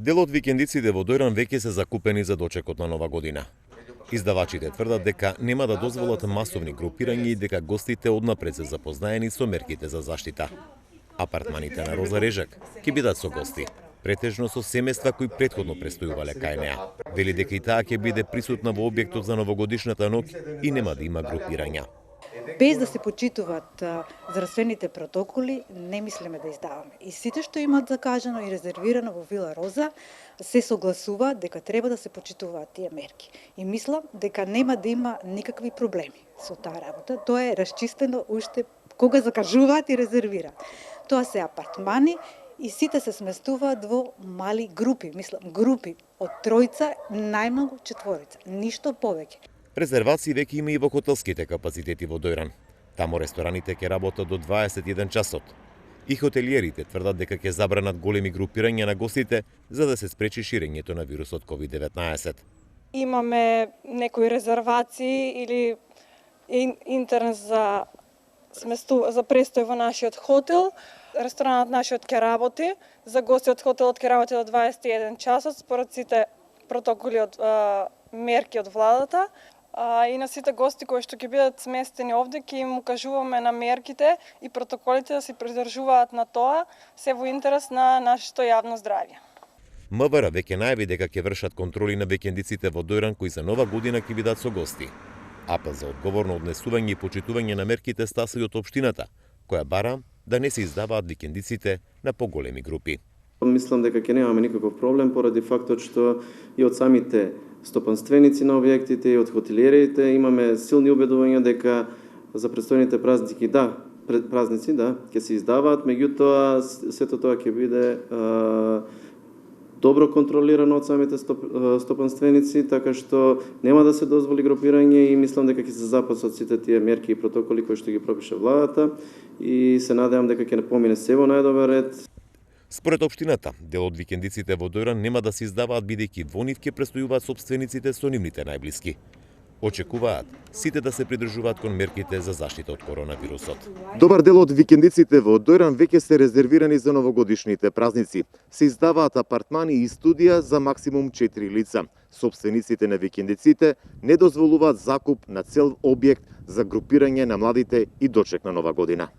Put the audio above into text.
Дел од викендиците во Дојран веќе се закупени за дочекот на Нова година. Издавачите тврдат дека нема да дозволат масовни групирања и дека гостите однапред се запознаени со мерките за заштита. Апартманите на Роза Режак ќе бидат со гости, претежно со семејства кои претходно престојувале кај неа. Вели дека и таа ќе биде присутна во објектот за новогодишната ноќ и нема да има групирања. Без да се почитуваат здравствените протоколи, не мислиме да издаваме. И сите што имаат закажано и резервирано во Вила Роза, се согласува дека треба да се почитуваат тие мерки. И мислам дека нема да има никакви проблеми со таа работа. Тоа е расчистено уште кога закажуваат и резервираат. Тоа се апартмани и сите се сместуваат во мали групи, мислам, групи од тројца, најмногу четворица, ништо повеќе. Резервации веќе има и во хотелските капацитети во Дојран. Таму рестораните ќе работат до 21 часот. И хотелиерите тврдат дека ќе забранат големи групирања на гостите за да се спречи ширењето на вирусот COVID-19. Имаме некои резервации или интернет за престој во нашиот хотел. Ресторанот нашиот ќе работи, за гости од хотелот ќе работи до 21 часот според сите протоколи од мерки од владата. И на сите гости кои што ќе бидат сместени овде, ќе им укажуваме на мерките и протоколите да се придржуваат на тоа, се во интерес на нашето јавно здравје. МВР веќе најави дека ќе вршат контроли на викендиците во Дојран кои за Нова година ќе бидат со гости. Апел за одговорно однесување и почитување на мерките стаса и од општината, која бара да не се издаваат викендиците на поголеми групи. Мислам дека ќе немаме никаков проблем поради фактот што и од самите стопанственици на објектите и од хотелиерите имаме силни убедувања дека за предстојните празници ќе се издаваат, меѓутоа сето тоа ќе биде добро контролирано од самите стопанственици, така што нема да се дозволи групирање и мислам дека ќе се запазат сите тие мерки и протоколи кои што ги пропише владата и се надевам дека ќе помине се во најдобар ред. Според општината, дел од викендиците во Дојран нема да се издаваат бидејќи во нив ќе престојуваат сопствениците со нивните најблиски. Очекуваат сите да се придржуваат кон мерките за заштита од коронавирусот. Добар дел од викендиците во Дојран веќе се резервирани за новогодишните празници. Се издаваат апартмани и студија за максимум 4 лица. Сопствениците на викендиците не дозволуваат закуп на цел објект за групирање на младите и дочек на Нова година.